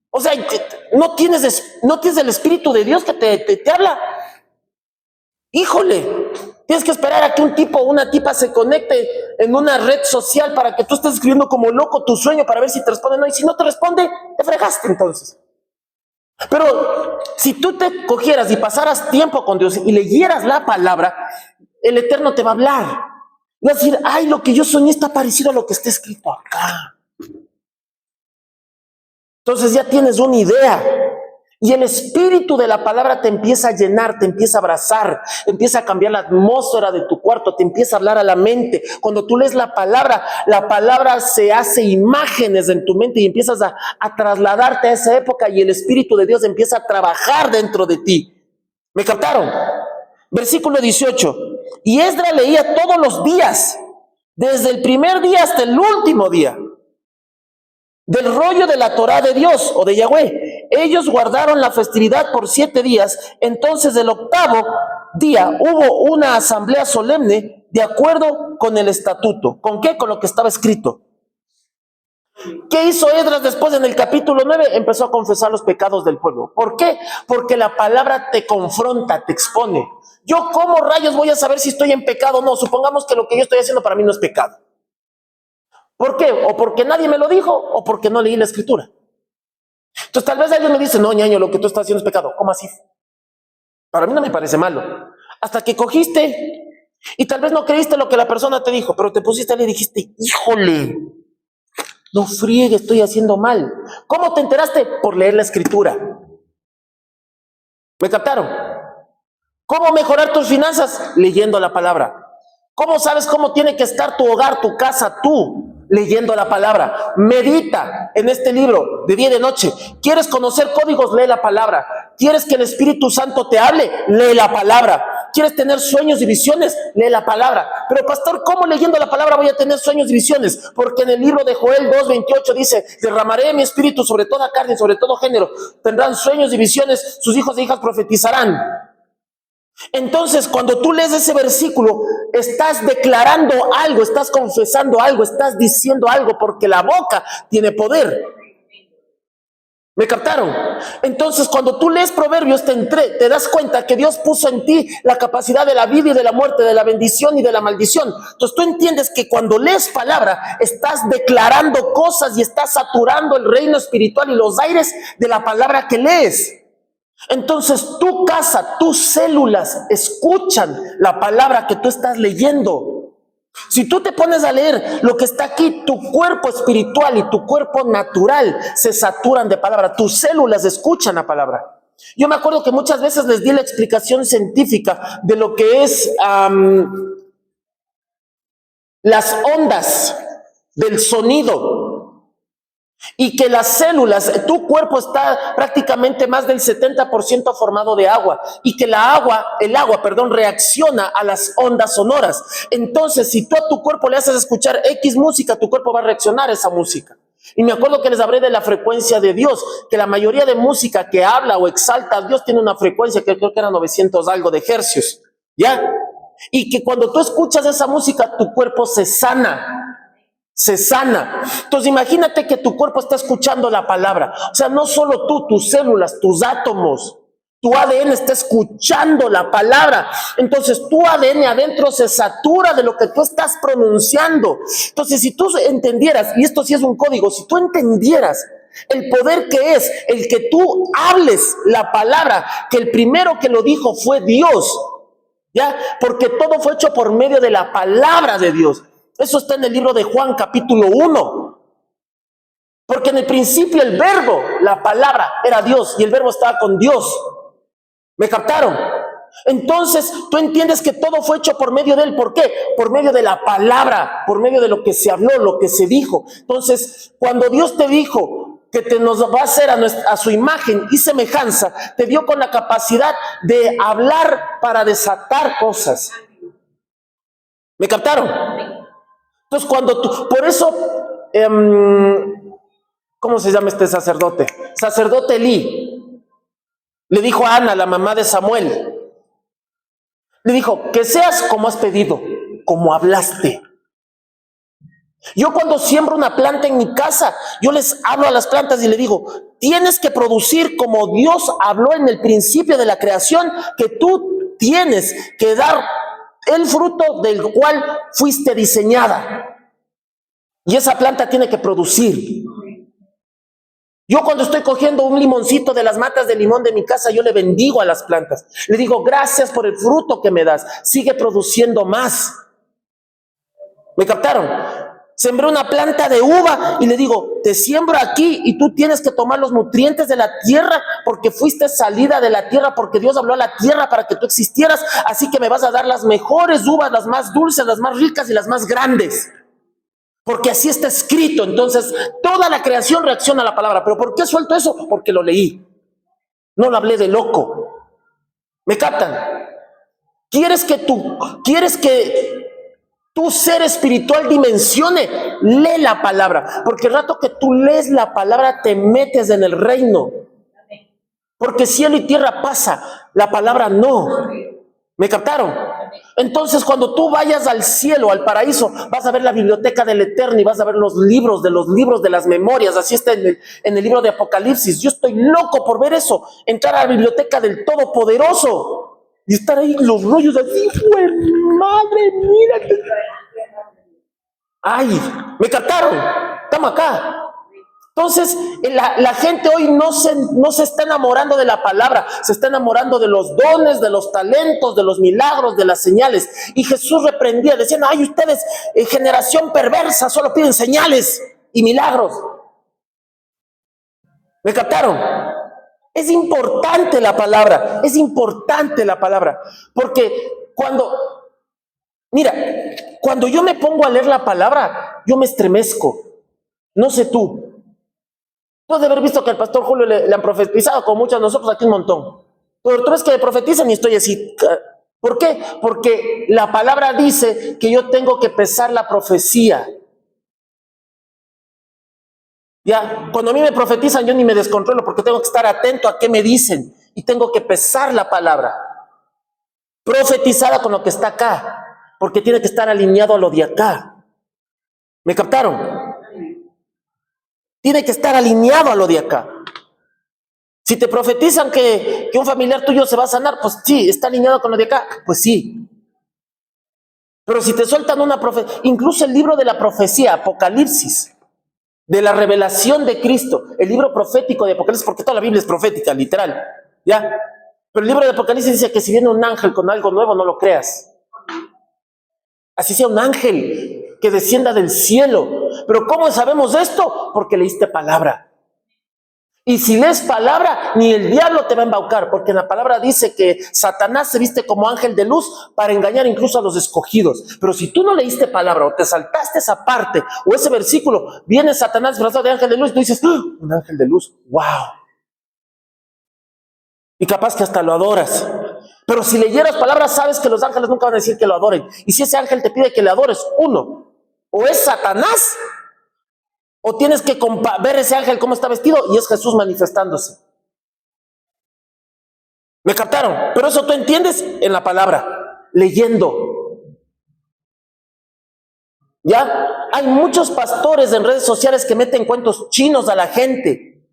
O sea, no tienes el Espíritu de Dios que te habla. Híjole, tienes que esperar a que un tipo o una tipa se conecte en una red social para que tú estés escribiendo como loco tu sueño para ver si te responde. No, y si no te responde, te fregaste entonces. Pero si tú te cogieras y pasaras tiempo con Dios y leyeras la palabra, el Eterno te va a hablar. Va a decir, ay, lo que yo soñé está parecido a lo que está escrito acá. Entonces ya tienes una idea. Y el espíritu de la palabra te empieza a llenar, te empieza a abrazar, empieza a cambiar la atmósfera de tu cuarto, te empieza a hablar a la mente. Cuando tú lees la palabra se hace imágenes en tu mente y empiezas a trasladarte a esa época y el espíritu de Dios empieza a trabajar dentro de ti. ¿Me captaron? Versículo 18. Y Esdras leía todos los días, desde el primer día hasta el último día, del rollo de la Torá de Dios o de Yahweh. Ellos guardaron la festividad por 7 días. Entonces el 8º día hubo una asamblea solemne de acuerdo con el estatuto. ¿Con qué? Con lo que estaba escrito. ¿Qué hizo Esdras después en el capítulo 9? Empezó a confesar los pecados del pueblo. ¿Por qué? Porque la palabra te confronta, te expone. ¿Yo cómo rayos voy a saber si estoy en pecado o no? Supongamos que lo que yo estoy haciendo para mí no es pecado. ¿Por qué? O porque nadie me lo dijo o porque no leí la escritura. Entonces tal vez alguien me dice, no, ñaño, lo que tú estás haciendo es pecado. ¿Cómo así? Para mí no me parece malo. Hasta que cogiste y tal vez no creíste lo que la persona te dijo, pero te pusiste ahí y dijiste, híjole, no friegue, estoy haciendo mal. ¿Cómo te enteraste? Por leer la escritura. ¿Me captaron? ¿Cómo mejorar tus finanzas? Leyendo la palabra. ¿Cómo sabes cómo tiene que estar tu hogar, tu casa, tú? Leyendo la palabra. Medita en este libro de día y de noche. ¿Quieres conocer códigos? Lee la palabra. ¿Quieres que el Espíritu Santo te hable? Lee la palabra. ¿Quieres tener sueños y visiones? Lee la palabra. Pero pastor, ¿cómo leyendo la palabra voy a tener sueños y visiones? Porque en el libro de Joel 2:28 dice, derramaré mi espíritu sobre toda carne y sobre todo género. Tendrán sueños y visiones, sus hijos e hijas profetizarán. Entonces, cuando tú lees ese versículo, estás declarando algo, estás confesando algo, estás diciendo algo, porque la boca tiene poder. ¿Me captaron? Entonces, cuando tú lees Proverbios, te das cuenta que Dios puso en ti la capacidad de la vida y de la muerte, de la bendición y de la maldición. Entonces, tú entiendes que cuando lees palabra, estás declarando cosas y estás saturando el reino espiritual y los aires de la palabra que lees. Entonces, tu casa, tus células escuchan la palabra que tú estás leyendo. Si tú te pones a leer lo que está aquí, tu cuerpo espiritual y tu cuerpo natural se saturan de palabra. Tus células escuchan la palabra. Yo me acuerdo que muchas veces les di la explicación científica de lo que es las ondas del sonido. Y que las células, tu cuerpo está prácticamente más del 70% formado de agua, y que el agua, reacciona a las ondas sonoras. Entonces, si tú a tu cuerpo le haces escuchar X música, tu cuerpo va a reaccionar a esa música. Y me acuerdo que les hablé de la frecuencia de Dios, que la mayoría de música que habla o exalta a Dios tiene una frecuencia que creo que era 900 algo de hercios, ¿ya? Y que cuando tú escuchas esa música, tu cuerpo se sana. Entonces imagínate que tu cuerpo está escuchando la palabra. O sea, no solo tú, tus células, tus átomos, tu ADN está escuchando la palabra. Entonces tu ADN adentro se satura de lo que tú estás pronunciando. Entonces, si tú entendieras, y esto sí es un código, si tú entendieras el poder que es el que tú hables la palabra, que el primero que lo dijo fue Dios, ¿ya? Porque todo fue hecho por medio de la palabra de Dios. Eso está en el libro de Juan, capítulo 1. Porque en el principio el verbo, la palabra, era Dios, y el verbo estaba con Dios. ¿Me captaron? Entonces, tú entiendes que todo fue hecho por medio de él. ¿Por qué? Por medio de la palabra, por medio de lo que se habló, lo que se dijo. Entonces, cuando Dios te dijo que nos va a hacer a su imagen y semejanza, te dio con la capacidad de hablar para desatar cosas. ¿Me captaron? Entonces, cuando tú, por eso, ¿cómo se llama este sacerdote? Sacerdote Elí le dijo a Ana, la mamá de Samuel, le dijo, que seas como has pedido, como hablaste. Yo cuando siembro una planta en mi casa, yo les hablo a las plantas y le digo, tienes que producir como Dios habló en el principio de la creación, que tú tienes que dar el fruto del cual fuiste diseñada. Y esa planta tiene que producir. Yo cuando estoy cogiendo un limoncito de las matas de limón de mi casa, yo le bendigo a las plantas. Le digo, gracias por el fruto que me das. Sigue produciendo más. ¿Me captaron? Sembré una planta de uva y le digo, te siembro aquí y tú tienes que tomar los nutrientes de la tierra porque fuiste salida de la tierra, porque Dios habló a la tierra para que tú existieras. Así que me vas a dar las mejores uvas, las más dulces, las más ricas y las más grandes. Porque así está escrito. Entonces, toda la creación reacciona a la palabra. ¿Pero por qué suelto eso? Porque lo leí. No lo hablé de loco. ¿Me captan? ¿Quieres que tu ser espiritual dimensione? Lee la palabra. Porque el rato que tú lees la palabra, te metes en el reino. Porque cielo y tierra pasa, la palabra no. ¿Me captaron? Entonces, cuando tú vayas al cielo, al paraíso, vas a ver la biblioteca del Eterno y vas a ver los libros de las memorias. Así está en el libro de Apocalipsis. Yo estoy loco por ver eso. Entrar a la biblioteca del Todopoderoso y estar ahí los rollos así. ¡Fue madre, mira! ¡Ay! ¿Me captaron? Estamos acá. Entonces, la gente hoy no se está enamorando de la palabra, se está enamorando de los dones, de los talentos, de los milagros, de las señales. Y Jesús reprendía, decían, ay, ustedes, generación perversa, solo piden señales y milagros. ¿Me captaron? Es importante la palabra, porque cuando yo me pongo a leer la palabra, yo me estremezco. No sé tú. Tú has de haber visto que al pastor Julio le han profetizado, como muchos de nosotros aquí un montón. Pero tú ves que le profetizan y estoy así. ¿Por qué? Porque la palabra dice que yo tengo que pesar la profecía. Ya, cuando a mí me profetizan, yo ni me descontrolo porque tengo que estar atento a qué me dicen y tengo que pesar la palabra profetizada con lo que está acá, porque tiene que estar alineado a lo de acá. ¿Me captaron? Tiene que estar alineado a lo de acá. Si te profetizan que un familiar tuyo se va a sanar, pues sí, está alineado con lo de acá, pues sí. Pero si te sueltan una profecía, incluso el libro de la profecía, Apocalipsis, de la revelación de Cristo, el libro profético de Apocalipsis, porque toda la Biblia es profética, literal, ¿ya? Pero el libro de Apocalipsis dice que si viene un ángel con algo nuevo, no lo creas. Así sea un ángel que descienda del cielo. Pero ¿cómo sabemos esto? Porque leíste palabra. Y si lees palabra, ni el diablo te va a embaucar, porque en la palabra dice que Satanás se viste como ángel de luz para engañar incluso a los escogidos. Pero si tú no leíste palabra o te saltaste esa parte o ese versículo, viene Satanás disfrazado de ángel de luz y tú dices, ¡ah! Un ángel de luz, wow. Y capaz que hasta lo adoras. Pero si leyeras palabras, sabes que los ángeles nunca van a decir que lo adoren. Y si ese ángel te pide que le adores, uno, o es Satanás, o tienes que ver ese ángel cómo está vestido y es Jesús manifestándose. ¿Me captaron? Pero eso tú entiendes en la palabra, leyendo. ¿Ya? Hay muchos pastores en redes sociales que meten cuentos chinos a la gente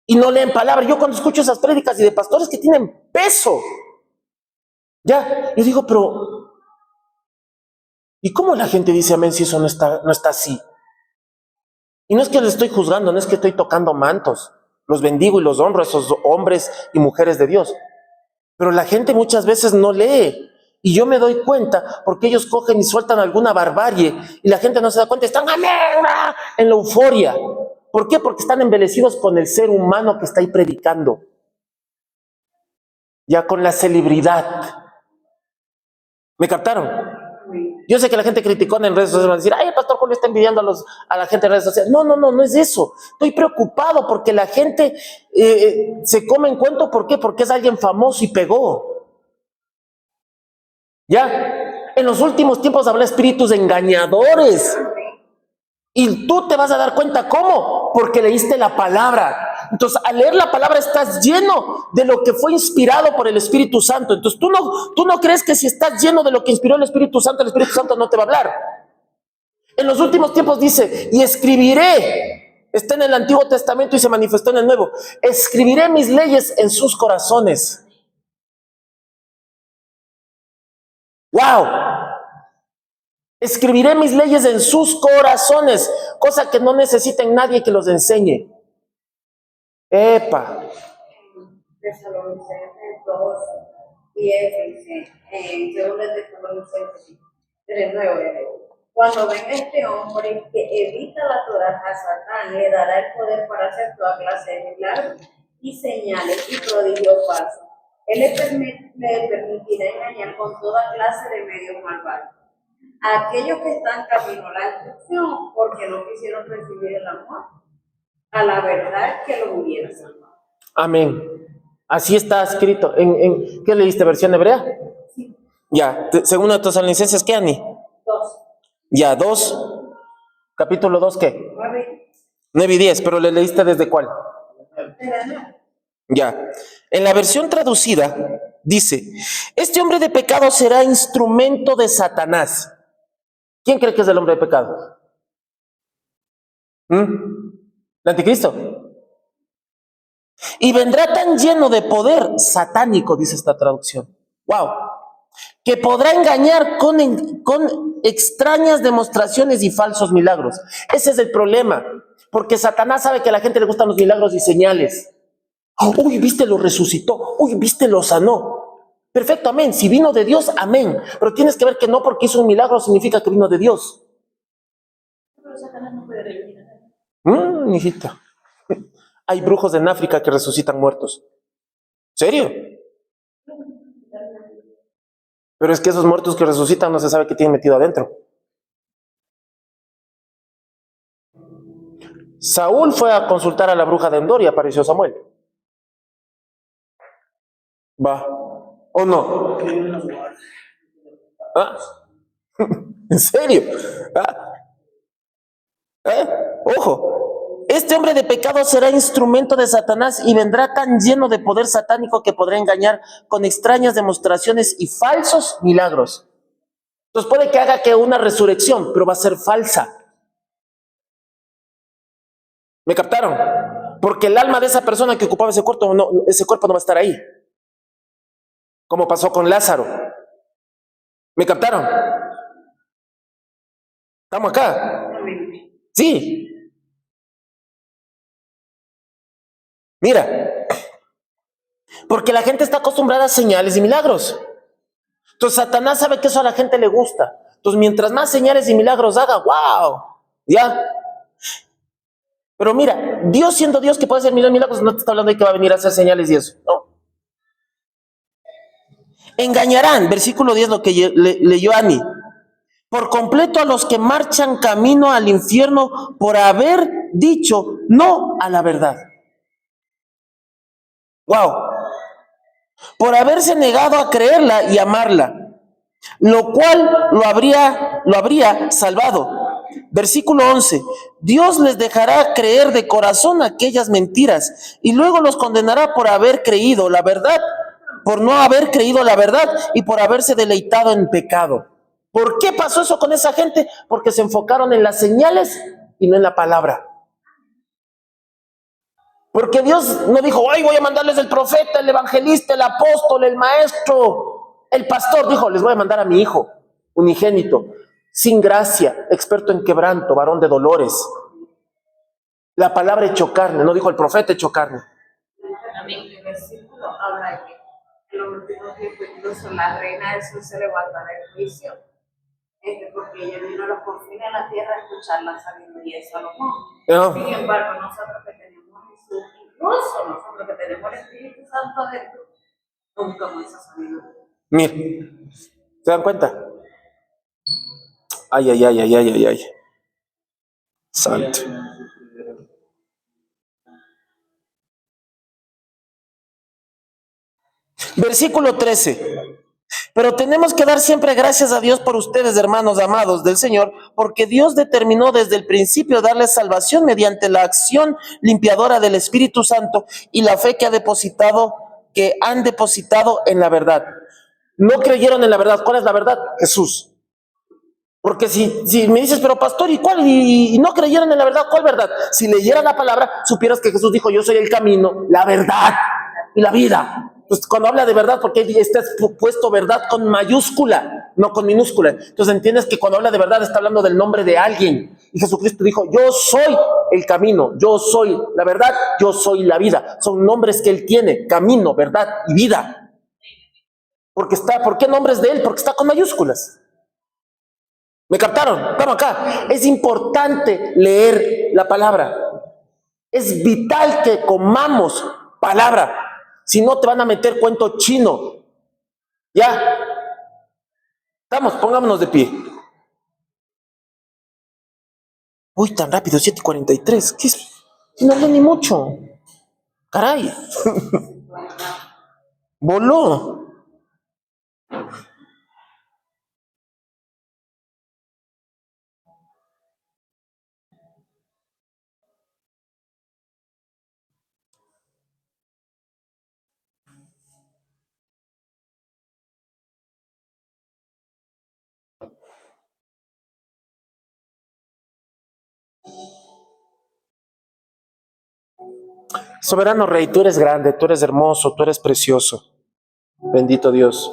y no leen palabra. Yo cuando escucho esas prédicas y de pastores que tienen peso, ya, yo digo, pero ¿y cómo la gente dice amén si eso no está así? Y no es que les estoy juzgando, no es que estoy tocando mantos. Los bendigo y los honro a esos hombres y mujeres de Dios. Pero la gente muchas veces no lee. Y yo me doy cuenta porque ellos cogen y sueltan alguna barbarie y la gente no se da cuenta. Están amén, en la euforia. ¿Por qué? Porque están embelecidos con el ser humano que está ahí predicando. Ya con la celebridad. ¿Me captaron? Yo sé que la gente criticona en redes sociales va a decir, ay, el pastor Julio está envidiando a la gente en redes sociales. No es eso. Estoy preocupado porque la gente se come en cuento. ¿Por qué? Porque es alguien famoso y pegó. ¿Ya? En los últimos tiempos habrá espíritus engañadores. Y tú te vas a dar cuenta, ¿cómo? Porque leíste la palabra. Entonces, al leer la palabra estás lleno de lo que fue inspirado por el Espíritu Santo. Entonces, tú no crees que si estás lleno de lo que inspiró el Espíritu Santo no te va a hablar. En los últimos tiempos dice, y escribiré, está en el Antiguo Testamento y se manifestó en el Nuevo, escribiré mis leyes en sus corazones. ¡Wow! Escribiré mis leyes en sus corazones, cosa que no necesiten nadie que los enseñe. ¡Epa! Tesalonicenses 2:10 dice, en 2 Tesalonicenses 3:9, cuando venga este hombre que evita la Torá, a Satán le dará el poder para hacer toda clase de milagros y señales y prodigios falsos. Él le permitirá engañar con toda clase de medios malvados a aquellos que están camino a la destrucción porque no quisieron recibir el amor a la verdad que los hubiera salvado. Amén. Así está escrito. ¿Qué leíste? ¿Versión hebrea? Sí. Ya. Según a Tesalonicenses, ¿qué, Ani? 2. Ya, 2. Capítulo 2, ¿qué? 9. 9 y 10. ¿Pero le leíste desde cuál? De la 9. Ya. En la versión traducida dice, este hombre de pecado será instrumento de Satanás. ¿Quién cree que es el hombre de pecado? ¿El anticristo? Y vendrá tan lleno de poder satánico, dice esta traducción. ¡Wow! Que podrá engañar con extrañas demostraciones y falsos milagros. Ese es el problema, porque Satanás sabe que a la gente le gustan los milagros y señales. Uy, viste, lo resucitó. Uy, viste, lo sanó. Perfecto, amén. Si vino de Dios, amén. Pero tienes que ver que no porque hizo un milagro significa que vino de Dios. Pero Satanás no puede revivir. Hijita. Hay brujos en África que resucitan muertos. ¿Serio? Pero es que esos muertos que resucitan no se sabe qué tienen metido adentro. Saúl fue a consultar a la bruja de Endor y apareció Samuel. ¿Va? ¿O no? ¿Ah? ¿En serio? ¿Ah? Ojo, este hombre de pecado será instrumento de Satanás y vendrá tan lleno de poder satánico que podrá engañar con extrañas demostraciones y falsos milagros. Entonces puede que haga que una resurrección, pero va a ser falsa. ¿Me captaron? Porque el alma de esa persona que ocupaba ese cuerpo no va a estar ahí. Como pasó con Lázaro. ¿Me captaron? ¿Estamos acá? Sí. Mira, porque la gente está acostumbrada a señales y milagros. Entonces Satanás sabe que eso a la gente le gusta. Entonces mientras más señales y milagros haga, ¡wow! ¿Ya? Pero mira, Dios siendo Dios que puede hacer milagros, no te está hablando de que va a venir a hacer señales y eso. No. Engañarán, versículo 10, lo que leyó Ani, por completo a los que marchan camino al infierno por haber dicho no a la verdad. ¡Wow! Por haberse negado a creerla y amarla, lo cual lo habría salvado. Versículo 11, Dios les dejará creer de corazón aquellas mentiras y luego los condenará por haber creído la verdad, por no haber creído la verdad y por haberse deleitado en pecado. ¿Por qué pasó eso con esa gente? Porque se enfocaron en las señales y no en la palabra. Porque Dios no dijo, ay, voy a mandarles el profeta, el evangelista, el apóstol, el maestro, el pastor. Dijo, les voy a mandar a mi hijo, unigénito, sin gracia, experto en quebranto, varón de dolores. La palabra hecho carne, no dijo el profeta hecho carne. También el versículo habla de que en los últimos tiempos incluso la reina del sur se levantará el juicio. Porque ella vino a los confines de la tierra a escuchar la sabiduría de Salomón. No. Sin embargo, nosotros que tenemos Jesús, incluso nosotros que tenemos el Espíritu Santo adentro, no buscamos esa sabiduría. Mire, ¿se dan cuenta? Ay, ay, ay, ay, ay, ay, ay. Santo. Versículo 13. Pero tenemos que dar siempre gracias a Dios por ustedes, hermanos amados del Señor, porque Dios determinó desde el principio darles salvación mediante la acción limpiadora del Espíritu Santo y la fe que han depositado en la verdad. No creyeron en la verdad. ¿Cuál es la verdad? Jesús. Porque si me dices, pero pastor, ¿y cuál? Y no creyeron en la verdad, ¿cuál verdad? Si leyeran la palabra, supieras que Jesús dijo, yo soy el camino, la verdad y la vida. Pues cuando habla de verdad, porque está puesto verdad con mayúscula, no con minúscula. Entonces entiendes que cuando habla de verdad está hablando del nombre de alguien. Y Jesucristo dijo, yo soy el camino, yo soy la verdad, yo soy la vida. Son nombres que Él tiene, camino, verdad y vida. ¿Por qué nombres de Él? Porque está con mayúsculas. ¿Me captaron? Estamos acá. Es importante leer la palabra. Es vital que comamos palabra. Si no, te van a meter cuento chino. ¿Ya? Estamos, pongámonos de pie. Uy, tan rápido, 7:43. ¿Qué es? No hablé ni mucho. Caray. Voló. Soberano Rey, tú eres grande, tú eres hermoso, tú eres precioso. Bendito Dios.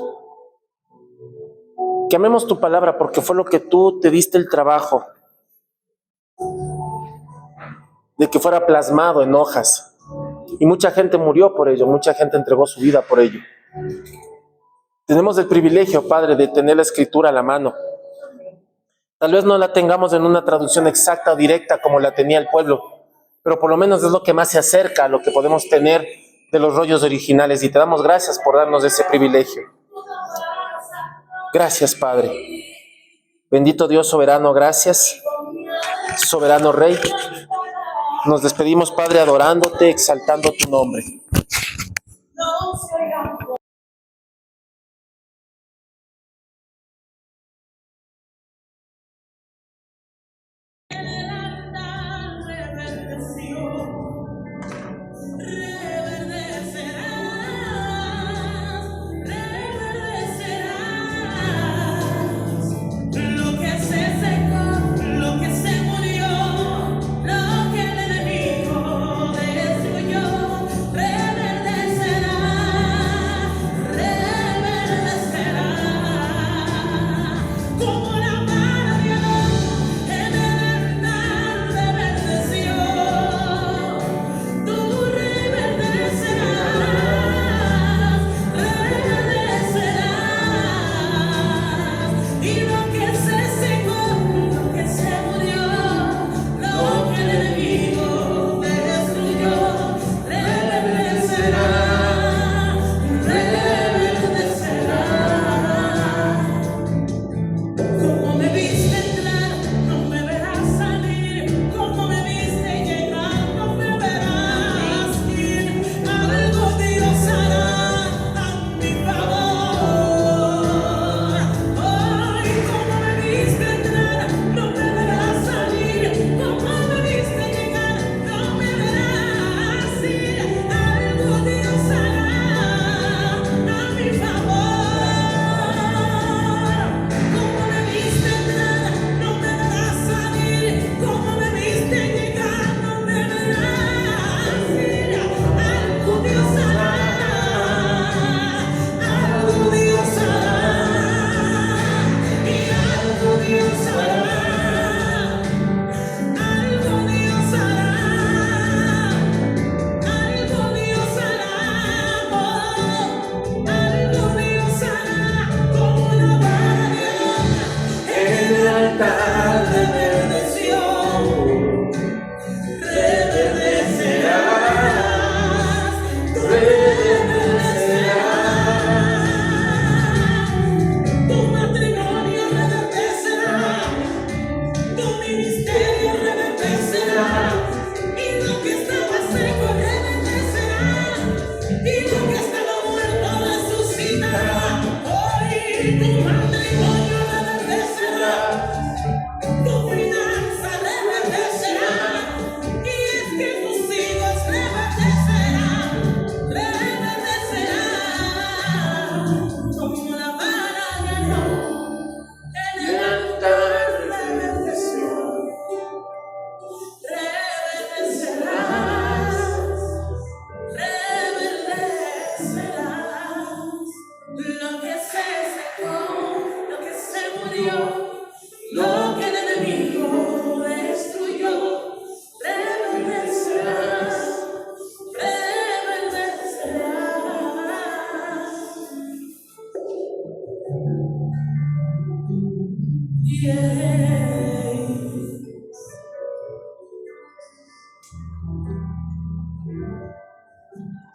Que amemos tu palabra porque fue lo que tú te diste el trabajo de que fuera plasmado en hojas. Y mucha gente murió por ello, mucha gente entregó su vida por ello. Tenemos el privilegio, Padre, de tener la escritura a la mano. Tal vez no la tengamos en una traducción exacta o directa como la tenía el pueblo, pero por lo menos es lo que más se acerca a lo que podemos tener de los rollos originales, y te damos gracias por darnos ese privilegio. Gracias, Padre. Bendito Dios soberano, gracias. Soberano Rey, nos despedimos, Padre, adorándote, exaltando tu nombre. Lo que se murió, lo que el enemigo deseó.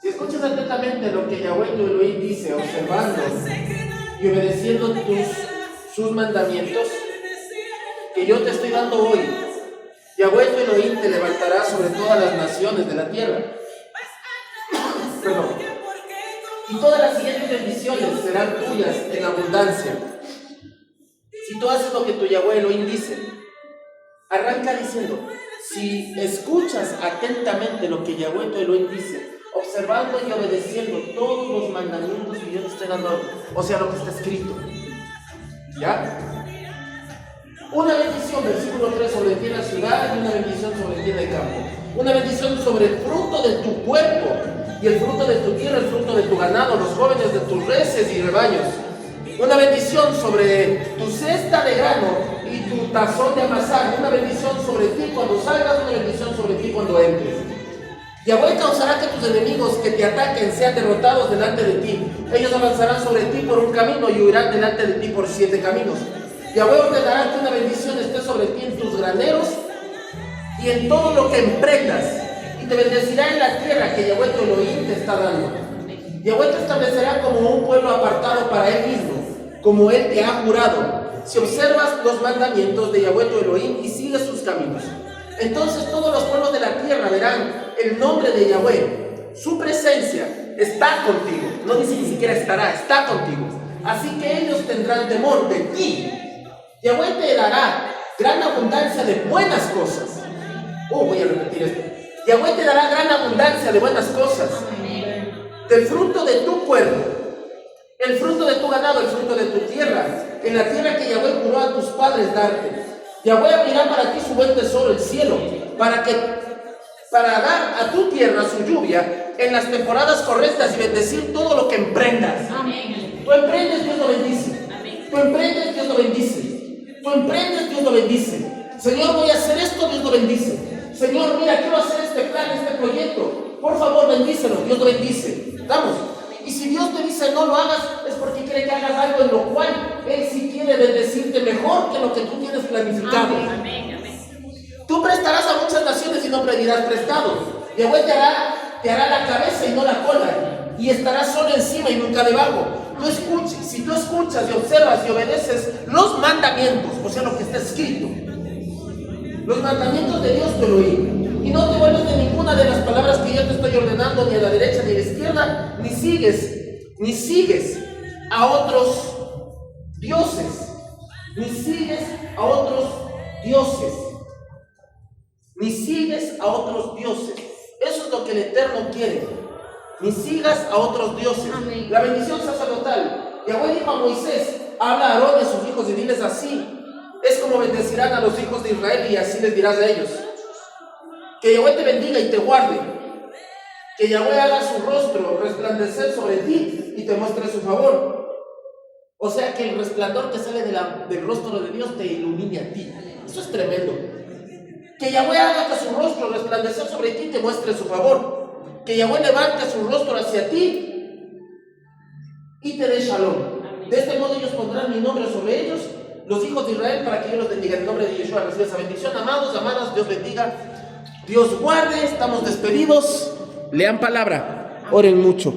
Si escuchas atentamente lo que Yahweh tu Elohim dice, observando y obedeciendo sus mandamientos que yo te estoy dando hoy, Yahweh tu Elohim te levantará sobre todas las naciones de la tierra. Perdón. Y todas las siguientes bendiciones serán tuyas en abundancia. Si tú haces lo que tu Yahweh Elohim dice, arranca diciendo, si escuchas atentamente lo que Yahweh tu Elohim dice, observando y obedeciendo todos los mandamientos que yo te estoy dando, o sea, lo que está escrito, ¿ya? Una bendición, versículo 3, sobre ti en la ciudad y una bendición sobre ti en el campo. Una bendición sobre el fruto de tu cuerpo y el fruto de tu tierra, el fruto de tu ganado, los jóvenes de tus reses y rebaños. Una bendición sobre tu cesta de grano y tu tazón de amasar. Una bendición sobre ti cuando salgas, una bendición sobre ti cuando entres. Yahweh causará que tus enemigos que te ataquen sean derrotados delante de ti. Ellos avanzarán sobre ti por un camino y huirán delante de ti por 7 caminos. Yahweh ordenará que una bendición esté sobre ti en tus graneros y en todo lo que emprendas, y te bendecirá en la tierra que Yahweh tu Elohim te está dando. Yahweh te establecerá como un pueblo apartado para Él mismo, como Él te ha jurado, si observas los mandamientos de Yahweh tu Elohim y sigues sus caminos. Entonces todos los pueblos de la tierra verán el nombre de Yahweh. Su presencia está contigo. No dice ni siquiera estará, está contigo. Así que ellos tendrán temor de ti. Yahweh te dará gran abundancia de buenas cosas. Voy a repetir esto. Yahweh te dará gran abundancia de buenas cosas. Del fruto de tu cuerpo, el fruto de tu ganado, el fruto de tu tierra, en la tierra que Yahweh juró a tus padres darte. Yahweh abrirá para ti su buen tesoro, el cielo, para dar a tu tierra su lluvia en las temporadas correctas y bendecir todo lo que emprendas. Amén. Tú emprendes, Dios lo bendice. Tú emprendes, Dios lo bendice. Tú emprendes, Dios lo bendice. Señor, voy a hacer esto, Dios lo bendice. Señor, mira, quiero hacer este plan, este proyecto. Por favor, bendícelo, Dios lo bendice. Vamos. Y si Dios te dice no lo hagas, es porque quiere que hagas algo en lo cual Él sí quiere bendecirte mejor que lo que tú tienes planificado. Amén. Tú prestarás a muchas naciones y no pedirás prestado. Yahweh te hará la cabeza y no la cola, y estarás solo encima y nunca debajo. Si tú escuchas y observas y obedeces los mandamientos, o sea, lo que está escrito, los mandamientos de Dios te lo oí, y no te vuelves de ninguna de las palabras que yo te estoy ordenando, ni a la derecha ni a la izquierda, ni sigues a otros dioses, ni sigues a otros dioses. Ni sigues a otros dioses. Eso es lo que el Eterno quiere. Ni sigas a otros dioses. Amén. La bendición sacerdotal. Yahweh dijo a Moisés, habla a Aarón y a sus hijos y diles así. Es como bendecirán a los hijos de Israel y así les dirás a ellos. Que Yahweh te bendiga y te guarde. Que Yahweh haga su rostro resplandecer sobre ti y te muestre su favor. O sea, que el resplandor que sale del rostro de Dios te ilumine a ti. Eso es tremendo. Que Yahweh haga que su rostro resplandecer sobre ti y te muestre su favor. Que Yahweh levante su rostro hacia ti y te dé shalom. De este modo ellos pondrán mi nombre sobre ellos, los hijos de Israel, para que yo los bendiga. En el nombre de Yeshua recibe esa bendición. Amados, amadas, Dios bendiga, Dios guarde. Estamos despedidos. Lean palabra, oren mucho.